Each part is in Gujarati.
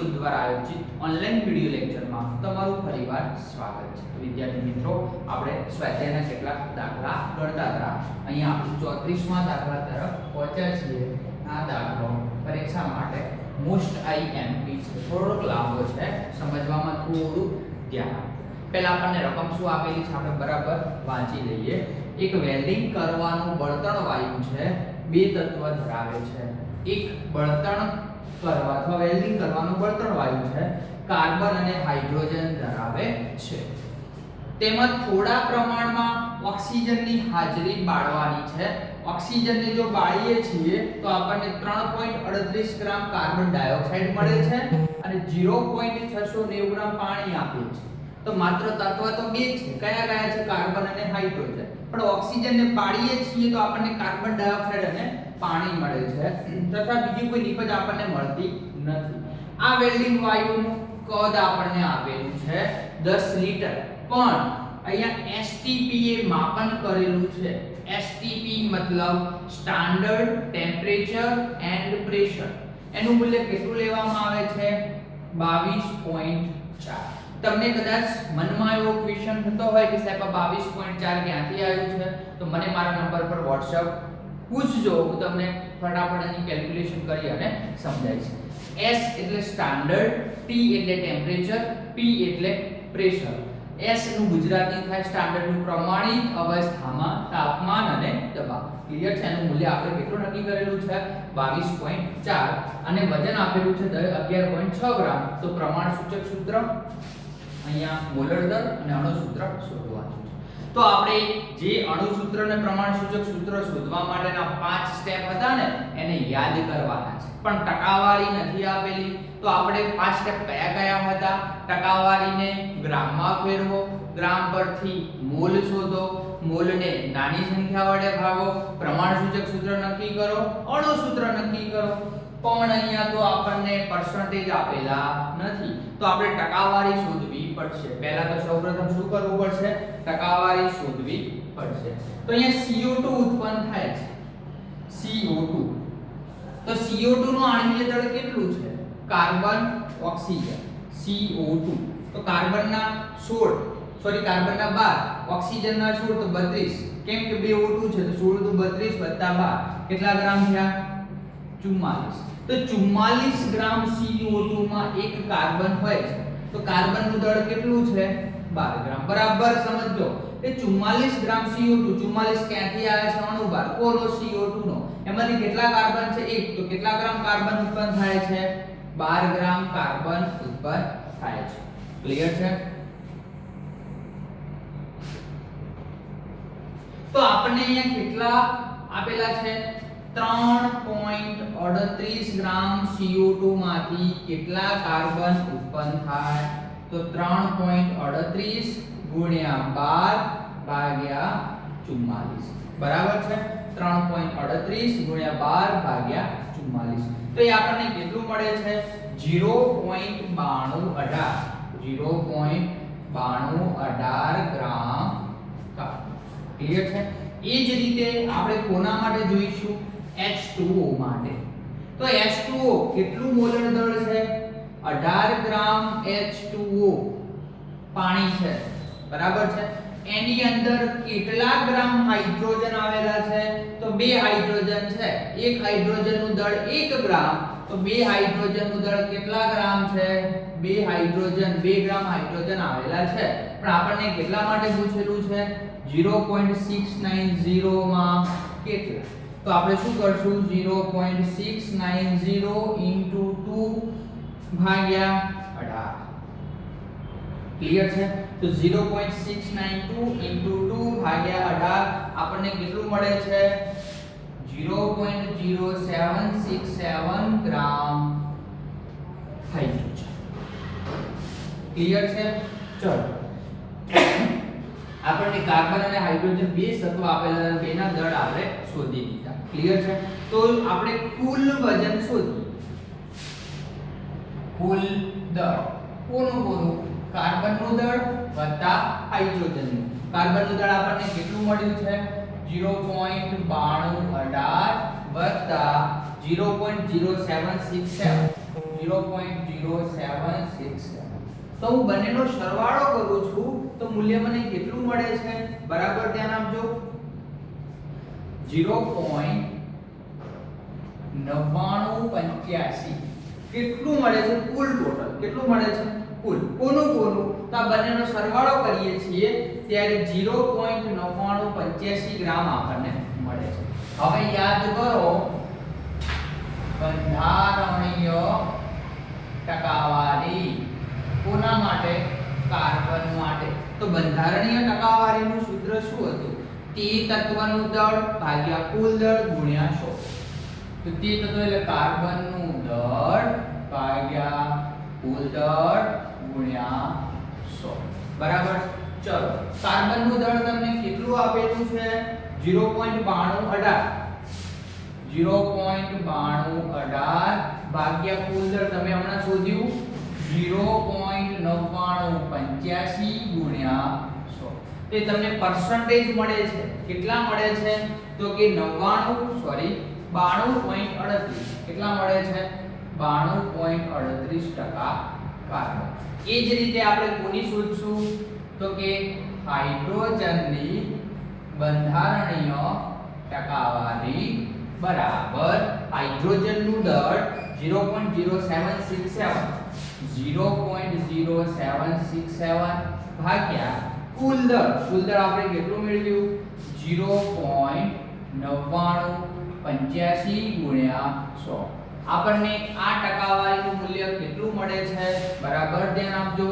ઇન્સ્ટિટ્યૂટ દ્વારા આયોજિત ઓનલાઈન વિડિયો લેક્ચરમાં તમારું ફરીવાર સ્વાગત છે। તો વિદ્યાર્થી મિત્રો, આપણે સ્વાધ્યાયના કેટલાક દાખલા ગણતા હતા। અહીંયા આપણે 34મા દાખલા તરફ પહોંચ્યા છીએ। આ દાખલો પરીક્ષા માટે મોસ્ટ આઈએમપી છે, થોડોક લાંબો છે, સમજવામાં થોડું ધ્યાન આપો। પહેલા આપણને રકમ શું આપેલી છે આપણે બરાબર વાંચી લઈએ। એક વેલ્ડિંગ કરવાનું બળતણ વાયુ છે, બે તત્વ ધરાવે છે। એક બળતણ કરવા અથવા વેલ્ડિંગ કરવાનું બળતણ વાયુ છે, કાર્બન અને હાઇડ્રોજન ધરાવે છે। તેમાં થોડા પ્રમાણમાં ઓક્સિજનની હાજરી બાળવાની છે। ઓક્સિજનને જો બાળીએ છીએ તો આપણને 3.38 ગ્રામ કાર્બન ડાયોક્સાઇડ મળે છે અને 0.690 ગ્રામ પાણી આપે છે। તો માત્ર તત્વ તો બે છે, કયા કયા છે? કાર્બન અને હાઇડ્રોજન। પણ ઓક્સિજનને બાળીએ છીએ તો આપણને કાર્બન ડાયોક્સાઇડ અને પાણી મળે છે, તથા બીજી કોઈ નિપજ આપણને મળતી નથી। આ વેલ્ડિંગ વાયુનું કદ આપણને આપેલું છે 10 લિટર, પણ અહીંયા એસટીપી એ માપન કરેલું છે। એસટીપી મતલબ સ્ટાન્ડર્ડ ટેમ્પરેચર એન્ડ પ્રેશર। એનું મૂલ્ય કેટલું લેવામાં આવે છે? 22.4। તમને કદાચ મનમાં એવો ક્વેશ્ચન થતો હોય કે સાહેબ 22.4 ક્યાંથી આવ્યું છે, તો મને મારા નંબર પર WhatsApp પૂછજો, હું તમને ફટાફટ એની કેલ્ક્યુલેશન કરી અને સમજાવીશ। S એટલે સ્ટાન્ડર્ડ, T એટલે ટેમ્પરેચર, P એટલે પ્રેશર। S નું ગુજરાતી થાય સ્ટાન્ડર્ડ નું પ્રમાણિત અવસ્થામાં તાપમાન અને દબાણ। ક્લિયર છે? એનું મૂલ્ય આપણે કેટલું નક્કી કરેલું છે? 22.4 અને વજન આપેલું છે 11.6 ગ્રામ। તો પ્રમાણ સૂચક સૂત્ર અહીંયા મોલર દર અને અણુ સૂત્ર શોધવાનું છે। તો આપણે જે અણુ સૂત્ર અને પ્રમાણ સૂચક સૂત્ર શોધવા માટેના 5 સ્ટેપ હતા ને, એને યાદ કરવાના છે, પણ ટકાવારી નથી આપેલી। તો આપણે 5 સ્ટેપ કયા કયા હતા? ટકાવારીને ગ્રામમાં ફેરવો, ગ્રામ પરથી મોલ શોધો, મોલને નાની સંખ્યા વડે ભાગો, પ્રમાણ સૂચક સૂત્ર નક્કી કરો, અણુ સૂત્ર નક્કી કરો। પણ અહીંયા તો આપણને પર્સન્ટેજ આપેલા નથી, તો આપણે ટકાવારી શોધવી પડશે। પહેલા તો સૌપ્રથમ શું કરવું પડશે? ટકાવારી શોધવી પડશે। તો અહીંયા CO2 ઉત્પન્ન થાય છે, CO2। તો CO2 નું આણ્વીય દળ કેટલું છે? Carbon oxygen CO2। તો કાર્બનના 12, ઓક્સિજનના 16 તો 32, કેમ કે બે O2 છે તો 16 તો 32 વત્તા 12 કેટલા ગ્રામ થયા? 44। તો 44 ગ્રામ CO2 માં એક કાર્બન હોય છે, તો કાર્બનનું દળ કેટલું છે? 12 ગ્રામ। બરાબર સમજો, એ 44 ગ્રામ CO2, 44 ક્યાંથી આવે છે? અણુભાર કોનો CO2 નો, એમાંથી કેટલા કાર્બન છે? 1, તો કેટલા ગ્રામ કાર્બન ઉત્પન્ન થાય છે? 12 ગ્રામ કાર્બન ઉત્પન્ન થાય છે। ક્લિયર છે? તો આપણને અહીંયા કેટલા આપેલા છે? 3.38 ગ્રામ CO2 માંથી કેટલા કાર્બન ઉત્પન્ન થાય? તો 3.38 ગુણ્યા 12 ભાગ્યા 44, બરાબર છે? 3.38 ગુણ્યા 12 ભાગ્યા 44, તો એ આપણને કેટલું મળે છે? 0.9218 ગ્રામ કાર્બન। ક્લિયર છે? એ જ રીતે આપણે કોના માટે જોઈશું? H2O માટે। તો H2O કેટલું મોલર દળ છે? 18 ગ્રામ H2O પાણી છે, બરાબર છે? એની અંદર કેટલા ગ્રામ હાઇડ્રોજન આવેલા છે? તો બે હાઇડ્રોજન છે, એક હાઇડ્રોજન નું દળ 1 ગ્રામ, તો બે હાઇડ્રોજન નું દળ કેટલા ગ્રામ છે? 2 ગ્રામ હાઇડ્રોજન આવેલા છે, પણ આપણને કેટલા માટે પૂછેલું છે? 0.690 માં કેટલા? તો આપણે શું કરશું? 0.690 * 2 ભાગ્યા 18। ક્લિયર છે? તો 0.692 * 2 ભાગ્યા 18 આપણને કેટલું મળે છે? 0.0767 ગ્રામ હાઇડ્રોજન। ક્લિયર છે? ચલો, આપણને કાર્બન અને હાઇડ્રોજન બે તત્વ આપેલા હતા, બેના દળ આપણે શોધી દીધા। ક્લિયર છે? તો આપણે કુલ વજન શોધીએ। કુલ દળ કોનું? કાર્બનનું દળ વત્તા હાઇડ્રોજનનું। કાર્બનનું દળ આપણને કેટલું મળ્યું છે? 0.9218 વત્તા 0.0767 0.0767 તો હું બંનેનો સરવાળો કરું છું તો મૂલ્ય મને કેટલું મળે છે બરાબર ધ્યાન આપજો 0.9985 કેટલું મળે છે કુલ ટોટલ કેટલું મળે છે કુલ કોનું તો આ બંનેનો સરવાળો કરીએ છીએ ત્યારે 0.9985 ગ્રામ આપણને મળે છે હવે યાદ કરો બંધારણીય ટકાવારી કોના માટે કાર્બન માટે તો બંધારણીય ટકાવારીનું સૂત્ર શું હતું તે તત્વનું દળ ભાગ્યા કુલ દળ ગુણ્યા 100 તો તે તત્વ એટલે કાર્બનનું દળ ભાગ્યા કુલ દળ ગુણ્યા 100 બરાબર ચલો કાર્બનનું દળ તમને કેટલું આપેલું છે 0.9218 ભાગ્યા કુલ દળ તમે હમણાં શોધ્યું 0.9985 ગુણ્યા 100 તે તમને પરસેન્ટેજ મળે છે કેટલા મળે છે તો કે 92.38 કેટલા મળે છે 92.38% કાર્બન એ જ રીતે આપણે કોની શોધશું તો કે હાઇડ્રોજનની બંધારણીય ટકાવારી બરાબર હાઇડ્રોજનનું દળ 0.0767 ભાગ્યા કુલ દળ આપણે કેટલું મેળવ્યું 0.9985 ગુણ્યા 100 આપણને આ ટકાવારીનું મૂલ્ય કેટલું મળે છે બરાબર ધ્યાન આપજો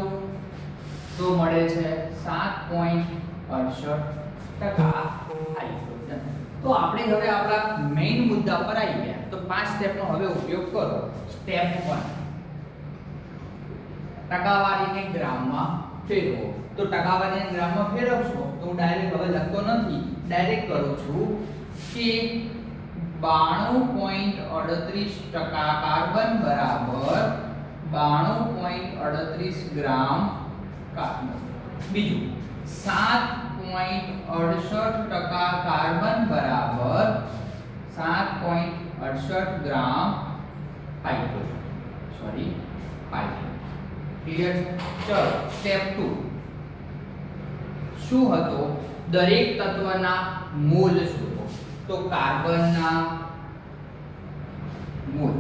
તો મળે છે 7.68% હાઇડ્રોજન તો આપણે હવે આપણા મેઈન મુદ્દા પર આવી ગયા તો 5 સ્ટેપનો હવે ઉપયોગ કરો સ્ટેપ 1 ટકાવારીને ગ્રામમાં ફેરવો તો ટકાવારીને ગ્રામમાં ફેરવશો તો હું ડાયરેક્ટ હવે લખતો નથી ડાયરેક્ટ કરું છું કે 92.38% કાર્બન બરાબર 92.38 ગ્રામ કાર્બન બીજું 7.68% કાર્બન બરાબર 7.68 ગ્રામ હાઇડ્રોજન ક્લિયર ચલો સ્ટેપ 2 શું હતો દરેક તત્વના મોલ શોધો તો કાર્બનના મોલ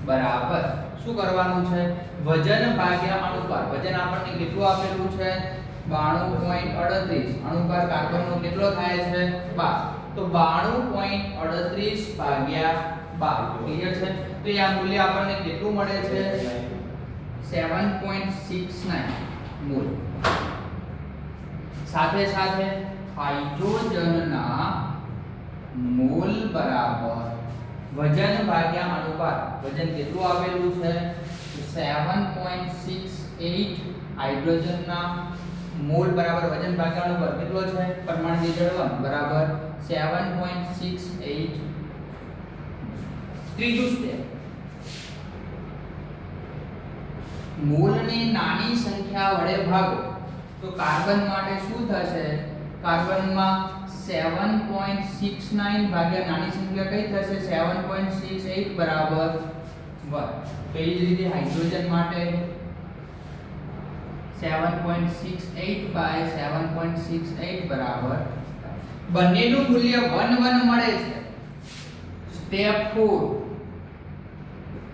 બરાબર શું કરવાનું છે વજન ભાગ્યા અણુભાર વજન આપણને કેટલું આપેલું છે 92.38 અણુભાર કાર્બનનો કેટલો થાય છે 12 તો 92.38 ભાગ્યા 12 ક્લિયર છે તો આ મૂલ્ય આપણને કેટલું મળે છે 7.69 મોલ સાથે સાથે હાઇડ્રોજનના મોલ બરાબર વજન ભાગ્યા અણુપાત વજન કેટલું આવેલું છે 7.68 હાઇડ્રોજનના મોલ બરાબર વજન ભાગ્યા અણુપાત કેટલો છે પરમાણુ જળવન બરાબર 7.68 ત્રીજું સ્ટેપ મોલને નાની સંખ્યા વડે ભાગો તો કાર્બન માટે શું થશે કાર્બનમાં 7.69 ભાગ્યા નાની સંખ્યા કઈ થશે 7.68 બરાબર 1 તો એ જ રીતે હાઇડ્રોજન માટે 7.68 બાય 7.68 બરાબર બંનેનું મૂલ્ય 1 1 મળે છે સ્ટેપ 4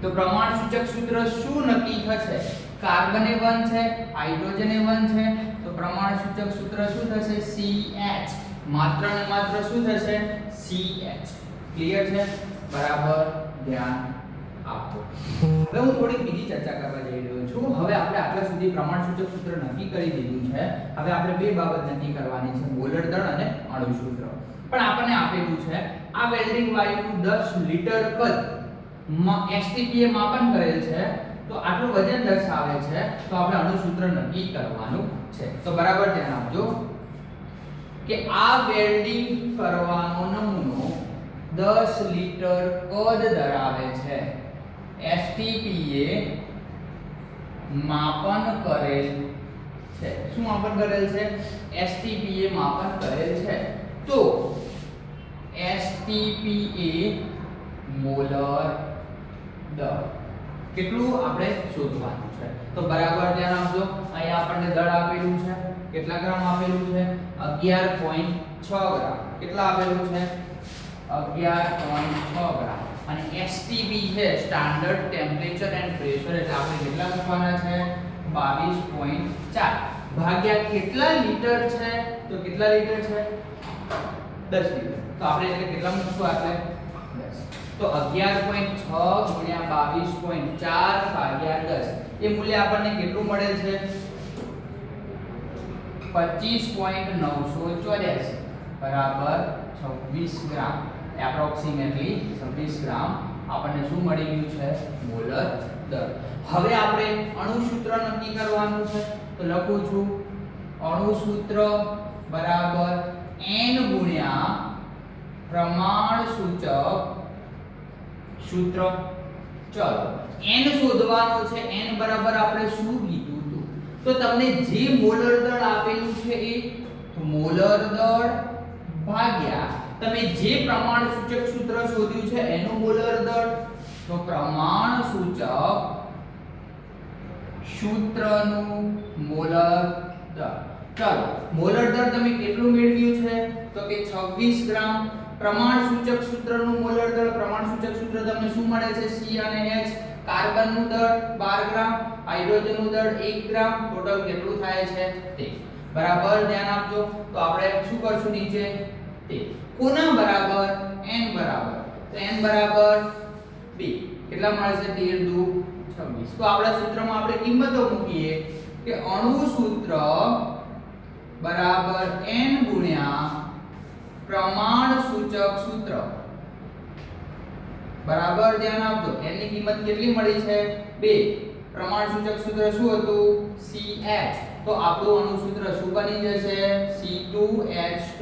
તો પ્રમાણસૂચક સૂત્ર શું નક્કી થશે કાર્બન એ 1 છે હાઇડ્રોજન એ 1 છે તો પ્રમાણસૂચક સૂત્ર શું થશે CH માત્ર ને માત્ર શું થશે CH ક્લિયર છે બરાબર ધ્યાન આપો હવે હું થોડી બીજી ચર્ચા કરવા જઈ રહ્યો છું હવે આપણે આટલા સુધી પ્રમાણસૂચક સૂત્ર નક્કી કરી દીધું છે હવે આપણે બે બાબત નક્કી કરવાની છે મોલર દળ અને અણુ સૂત્ર પણ આપણને આપેલું છે આ વેલ્ડિંગ વાયુનું 10 લિટર કદ STP એ માપન કરેલ છે તો આટલું વજન દર્શાવે છે તો આપણે અણુ સૂત્ર નક્કી કરવાનું છે તો બરાબર ધ્યાન આપજો કે આ વેલ્ડિંગ કરવાનો નમૂનો 10 લિટર કદ ધરાવે છે STP એ માપન કરેલ છે શું માપન કરેલ છે STP એ માપન કરેલ છે તો STP એ મોલર દળ કેટલું આપણે શોધવાનું છે. તો બરાબર ધ્યાન આપજો. અહીંયા આપણને દળ આપેલું છે, કેટલા ગ્રામ આપેલું છે? 11.6 ગ્રામ. કેટલા આપેલું છે? 11.6 ગ્રામ. અને STP છે સ્ટાન્ડર્ડ ટેમ્પરેચર એન્ડ પ્રેશર, એટલે આપણે કેટલા મૂકવાના છે? 22.4 ભાગ્યા કેટલા લીટર છે? તો કેટલા લીટર છે? 10 લીટર. તો આપણે એટલે કેટલા મૂકશું? આપણે 10. તો 11.6 ગુણ્યા 22.4 ભાગ્યા 10 એ મૂલ્ય આપણને કેટલું મળે છે? 25.984 બરાબર 26 ગ્રામ. એપ્રોક્સિમેટલી 26 ગ્રામ આપણને શું મળી ગયું છે? મોલર દળ. હવે આપણે અણુ સૂત્ર નક્કી કરવાનું છે. તો લખું છું અણુ સૂત્ર બરાબર n ગુણ્યા પ્રમાણ સૂચક સૂત્ર. ચલો n શોધવાનો છે. n બરાબર આપણે શું કીધું હતું? તો તમને જે મોલર દળ આપેલું છે એ મોલર દળ ભાગ્યા તમે જે પ્રમાણ સૂચક સૂત્ર શોધ્યું છે એનું મોલર દળ. તો પ્રમાણ સૂચક સૂત્રનું મોલર દળ. ચાલો મોલર દળ તમે કેટલું મેળવ્યું છે? તો કે 26 ગ્રામ. પ્રમાણ સૂચક સૂત્રનું મોલર દળ, પ્રમાણ સૂચક સૂત્ર તમને શું મળે છે? C અને H. કાર્બનનું દળ 12 ગ્રામ, હાઇડ્રોજનનું દળ 1 ગ્રામ. ટોટલ કેટલું થાય છે? તે બરાબર ધ્યાન આપજો. તો આપણે શું કરશું નીચે? તે કોના બરાબર? n બરાબર. તો n બરાબર 2. કેટલા મળે છે? 13 દુ 26. તો આપણા સૂત્રમાં આપણે કિંમતો મૂકીએ કે અણુ સૂત્ર બરાબર n ગુણ્યા પ્રમાણ સૂચક સૂત્ર બરાબર ધ્યાન આપજો. n ની કિંમત કેટલી મળી છે? 2. પ્રમાણ સૂચક સૂત્ર શું હતું? CH. તો આપણું અણુ સૂત્ર શું બની જશે? C2H2.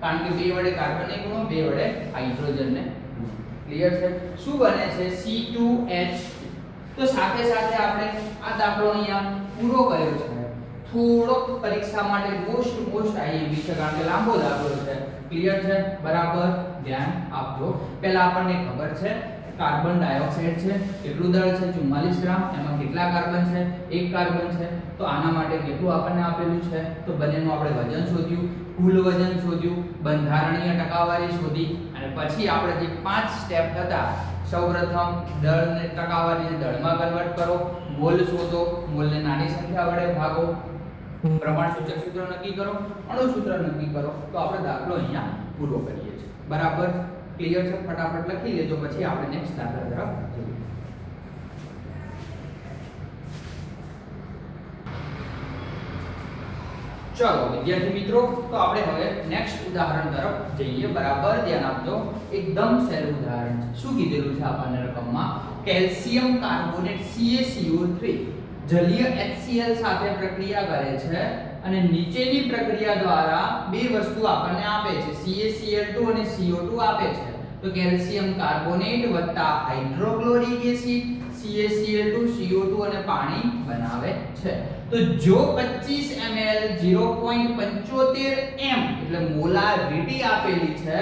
કારણ કે 2 વડે કાર્બનને ગુણો, 2 વડે હાઇડ્રોજનને ગુણો. ક્લિયર છે? શું બને છે? C2H2. તો સાથે સાથે આપણે આ દાખલો અહીંયા પૂરો કર્યો છે. થોડોક પરીક્ષા માટે મોસ્ટ આઈએમપી છે કારણ કે લાંબો દાખલો છે. ક્લિયર છે? બરાબર ધ્યાન આપજો. પહેલા આપણને ખબર છે કાર્બન ડાયોક્સાઇડ છે, કેટલું દળ છે? 44 ગ્રામ. એમાં કેટલા કાર્બન છે? 1 કાર્બન છે. તો આના માટે કેટલું આપણને આપેલું છે? તો બંનેનું આપણે વજન શોધ્યું, કુલ વજન શોધ્યું, બંધારણીય ટકાવારી શોધી અને પછી આપણે જે 5 સ્ટેપ હતા, સૌપ્રથમ દળને ટકાવારીને દળમાં કન્વર્ટ કરો, મોલ શોધો, મોલને નાની સંખ્યા વડે ભાગો, પ્રમાણ સૂચક સૂત્ર નક્કી કરો, અણુ સૂત્ર નક્કી કરો. તો આપણે દાખલો અહીંયા પૂરો કરીએ છીએ. બરાબર ક્લિયર છે? ફટાફટ લખી લેજો, પછી આપણે નેક્સ્ટ દાખલા તરફ જઈએ. ચલો વિદ્યાર્થી મિત્રો, તો આપણે હવે નેક્સ્ટ ઉદાહરણ તરફ જઈએ. બરાબર ધ્યાન આપજો. એકદમ સહેલું ઉદાહરણ છે. શું કીધેલું છે આપણને રકમમાં? કેલ્શિયમ કાર્બોનેટ CaCO3 જલીય HCl સાથે પ્રક્રિયા કરે છે અને નીચેની પ્રક્રિયા દ્વારા બે વસ્તુ આપણને આપે છે, CaCl2 અને CO2 આપે છે. તો કેલ્શિયમ કાર્બોનેટ વત્તા હાઇડ્રોક્લોરિક એસિડ CaCl2 CO2 અને પાણી બનાવે છે. તો જો 25 ml 0.75 m એટલે મોલારિટી આપેલી છે,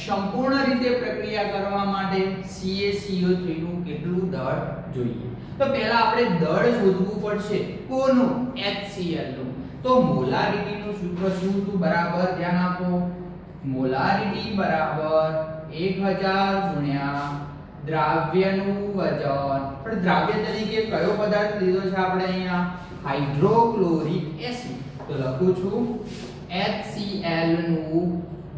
સંપૂર્ણ રીતે પ્રક્રિયા કરવા માટે CaCO3 નું કેટલું દળ જોઈએ? તો પહેલા આપણે દળ શોધવું પડશે. કોનું? HCl નું. તો મોલારિટી નું સૂત્ર શું હતું? બરાબર ધ્યાન આપો. મોલારિટી બરાબર 1000 ગુણ્યા દ્રાવ્યનું વજન. પણ દ્રાવ્ય તરીકે કયો પદાર્થ લીધો છે આપણે અહીંયા? Hydrochloric acid. તો લખું છું HCl નું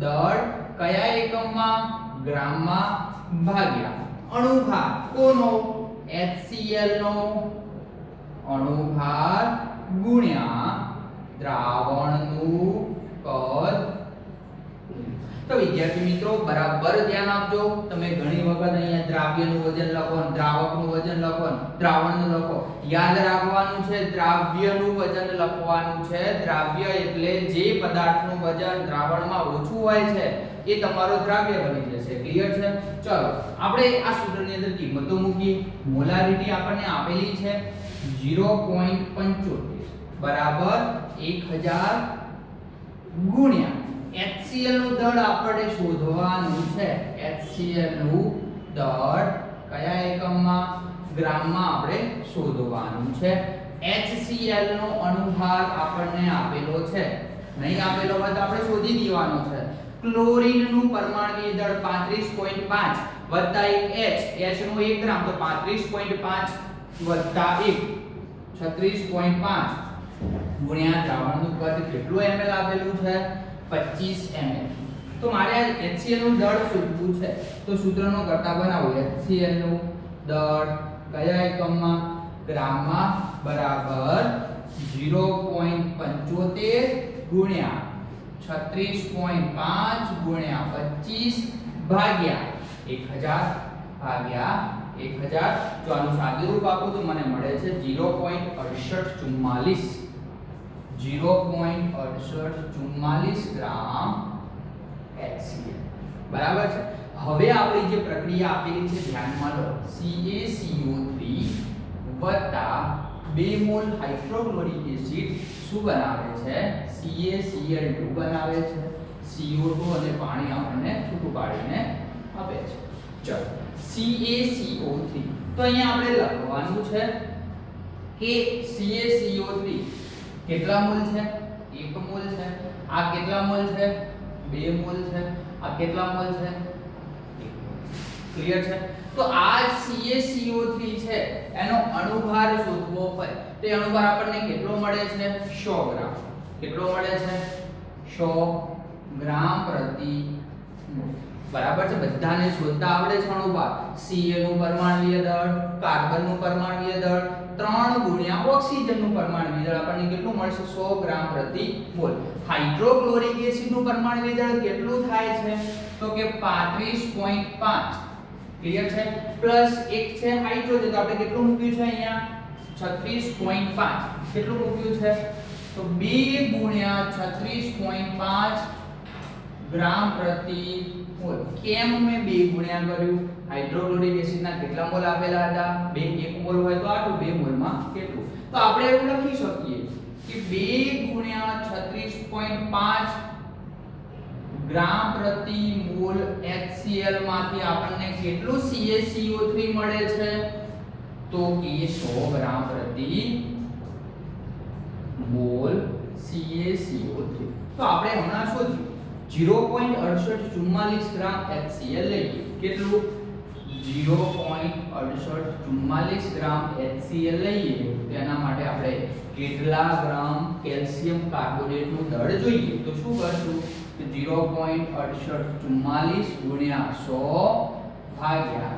દળ કયા એકમમાં? ગ્રામમાં ભાગ્યા અણુભાર. કોનો? HCl નો અણુભાર ગુણ્યા દ્રાવણનું કદ. તો વિદ્યાર્થી મિત્રો બરાબર ધ્યાન આપજો. તમે ઘણી વખત અહીંયા દ્રાવ્યનું વજન લખો, દ્રાવકનું વજન લખો, દ્રાવણનું લખો. યાદ રાખવાનું છે દ્રાવ્યનું વજન લખવાનું છે. દ્રાવ્ય એટલે જે પદાર્થનું વજન દ્રાવણમાં ઓછું હોય છે એ તમારો દ્રાવ્ય બની જશે. ક્લિયર છે? ચલો આપણે આ સૂત્રની અંદર કિંમતો મૂકી. મોલારિટી આપણને આપેલી છે 0.75 બરાબર 1000 ગુણ્યા HCl નું દળ આપણે શોધવાનું છે. HCl નું દળ કયા એકમમાં? ગ્રામમાં આપણે શોધવાનું છે. HCl નો અણુભાર આપણને આપેલો છે, નહીં આપેલો હોય તો આપણે શોધી દેવાનો છે. ક્લોરીન નું પરમાણુ દળ 35.5 વત્તા 1 H નું 1 ગ્રામ તો 35.5 વત્તા 1 36.5 ગુણ્યા દ્રાવણનું કદ કેટલું ml આપેલું છે 25 ml. તો મારે આ HCl નું દળ શોધવું છે તો સૂત્રનો કરતા બનાવો. HCl નું દળ કયા એકમમાં ગ્રામમાં બરાબર 0.75 ગુણ્યા 36.5 ગુણ્યા 25 ભાગ્યા 1000 ભાગ્યા 1000. જો આનું સાદું રૂપ આપું તો મને મળે છે 0.6844 ગ્રામ HCl. બરાબર છે. હવે આપણી જે પ્રક્રિયા આપેલી છે ધ્યાનમાં લો. CaCO3 વત્તા 2 મોલ હાઇડ્રોક્લોરિક એસિડ શું બનાવે છે CaCl2 બનાવે છે. CO2 અને પાણી આપણને છૂટું પાડીને આપે છે. ચલો CaCO3 તો અહીંયા આપણે લખવાનું છે કે CaCO3 કેટલા મોલ છે 1 મોલ છે. આ કેટલા મોલ છે 2 મોલ છે. આ કેટલા મોલ છે 1 મોલ. ક્લિયર છે. તો આ CaCO3 છે એનો અણુભાર શોધવો હોય તો એ અણુભાર આપણને કેટલો મળે છે 100 ગ્રામ. કેટલો મળે છે 100 ગ્રામ પ્રતિ મોલ. બરાબર છે. બધાને શોધતા આવડે છે અણુભાર. Cl નું પરમાણુય દળ, કાર્બન નું પરમાણુય દળ 3 ગુણ્યા ઓક્સિજન નું પરમાણુય દળ આપણને કેટલું મળશે 100 ગ્રામ પ્રતિ મોલ. હાઇડ્રોક્લોરિક એસિડ નું પરમાણુય દળ કેટલું થાય છે તો કે 35.5. ક્લિયર છે. પ્લસ 1 છે હાઇડ્રોજન તો આપણે કેટલું મૂક્યું છે અહીંયા 36.5. કેટલું મૂક્યું છે તો 2 ગુણ્યા 36.5 ગ્રામ પ્રતિ મોલ. કેમ મેં 2 ગુણ્યા કર્યું? હાઇડ્રોક્લોરિક એસિડના કેટલા મોલ આપેલા હતા 2. 1 મોલ હોય તો આટલું 2 મોલમાં કેટલું. તો આપણે એવું લખી શકીએ કે 2 ગુણ્યા 36.5 ગ્રામ પ્રતિ મોલ HCl માંથી આપણને કેટલું CaCO3 મળે છે તો કે 100 ગ્રામ પ્રતિ મોલ CaCO3. તો આપણે હમણાં શોધ્યું 0.6844 ગ્રામ HCl લઈએ. કેટલું 0.6844 ગ્રામ HCl લઈએ તો એના માટે આપણે કેટલા ગ્રામ કેલ્શિયમ કાર્બોનેટ નું દળ જોઈએ તો શું કરશું કે 0.6844 ગુણ્યા 100 ભાગ્યા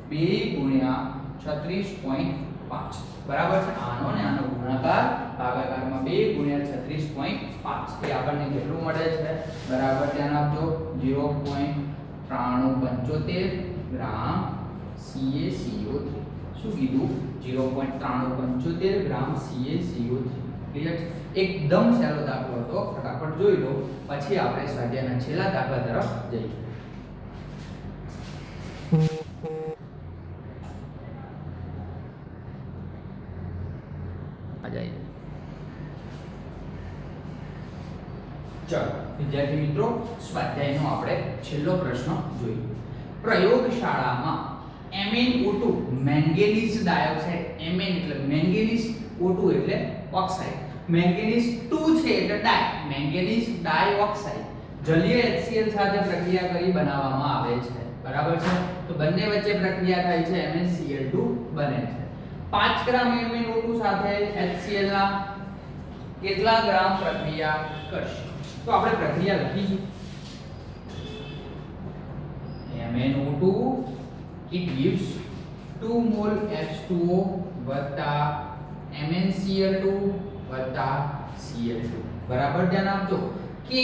2 ગુણ્યા 36.5. બરાબર છે. આનો ને આનો ગુણાકાર ભાગાકારમાં 2 ગુણ્યા 36.5 એ આપણને કેટલું મળે છે બરાબર ધ્યાન આપજો 0.9375 ગ્રામ CaCO3. શું કીધું 0.9375 ગ્રામ CaCO3. ક્લિયર છે. એકદમ સહેલો દાખલો હતો. ફટાફટ જોઈ લો પછી આપણે સ્વાધ્યાયના છેલ્લા દાખલા તરફ જઈએ. ચલો વિદ્યાર્થી મિત્રો સ્વાધ્યાયનો આપણે છેલ્લો પ્રશ્ન જોઈએ. પ્રયોગશાળામાં MnO2 મેંગેનીઝ ડાયોક્સાઇડ. Mn એટલે મેંગેનીઝ, O2 એટલે ઓક્સાઇડ. મેંગેનીઝ 2 છે એટલે ડાય, મેંગેનીઝ ડાયોક્સાઇડ જલીય HCl સાથે પ્રક્રિયા કરી બનાવવામાં આવે છે. બરાબર છે. તો બંને વચ્ચે પ્રક્રિયા થાય છે MnCl2 બને છે. 5 ગ્રામ MnO2 સાથે HCl ના કેટલા ગ્રામ પ્રક્રિયા કરશે તો આપણે પ્રક્રિયા લખીશું. MnO2 it gives 2 mol H2O વત્તા MnCl2 વત્તા Cl2. બરાબર ધ્યાન આપજો કે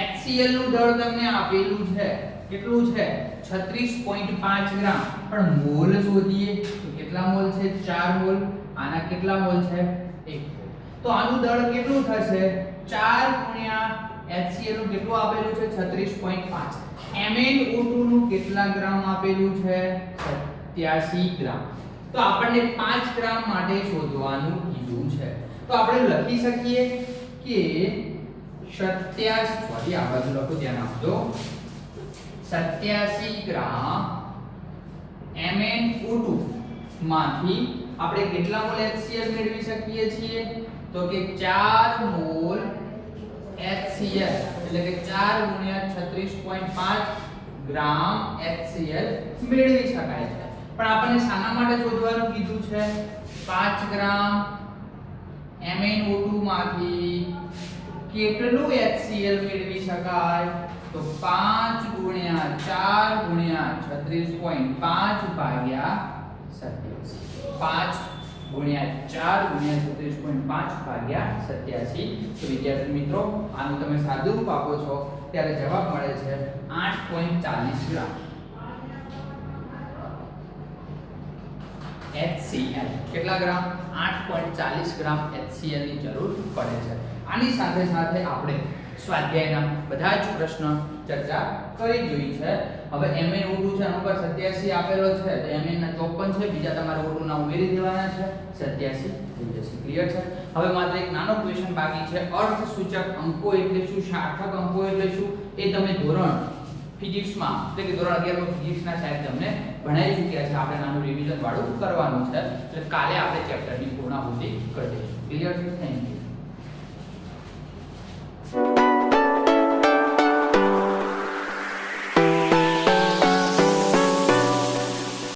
HCl નું દળ તમને આપેલું છે કેટલું છે 36.5 ગ્રામ. પણ મોલ શોધીએ તો કેટલા મોલ છે 4 મોલ. આના કેટલા મોલ છે 1 મોલ. તો આનું દળ કેટલું થશે 4 ગુણ્યા HCl નું કેટલું આપેલું છે 36.5. MnO2 નું કેટલા ગ્રામ આપેલું છે 87 ગ્રામ. તો આપણને 5 ગ્રામ માટે શોધવાનું કીધું છે. તો આપણે લખી શકીએ કે 87 સોરી આ બાજુ લખો ધ્યાન આપજો 87 ગ્રામ MnO2 માંથી આપણે કેટલા મોલ HCl મેળવી શકીએ છીએ તો કે 4 મોલ HCl એટલે કે 4 ગુણ્યા 36.5 ગ્રામ HCl મેળવી શકાય છે પણ આપણને શાના માટે શોધવાનું કીધું છે 5 ગ્રામ MnO2 માંથી કેટલું HCl મેળવી શકાય તો 5 ગુણ્યા 4 ગુણ્યા 36.5 ભાગ્યા 87 5 ગુણ્યા 4 ગુણ્યા 36.5 ભાગ્યા 87 તો વિદ્યાર્થી મિત્રો આનું તમે સાદું રૂપ આપો છો ત્યારે જવાબ મળે છે 8.40 ગ્રામ HCl કેટલા ગ્રામ 8.40 ગ્રામ HCl ની જરૂર પડે છે આની સાથે સાથે આપણે સ્વાધ્યાયના બધા જ પ્રશ્નો ચર્ચા કરી જોઈ છે હવે MnO2 છે નંબર 87 આપેલો છે તો Mn ના 54 છે બીજા તમારે O2 ના ઉમેરી દેવાના છે 87 થઈ જશે ક્લિયર છે હવે માત્ર એક નાનો ક્વેશ્ચન બાકી છે અર્થસૂચક અંકો એટલે શું સાર્થક અંકો એટલે શું એ તમે ધોરણ ફિઝિક્સમાં એટલે કે ધોરણ 11 માં ફિઝિક્સના સાહેબ તમને ભણાવી ચૂક્યા છે આપણે નાનું રિવિઝન વાળું કરવાનું છે એટલે કાલે આપણે ચેપ્ટરની પૂર્ણાહુતિ કરી દઈશું ક્લિયર છે થેન્ક યુ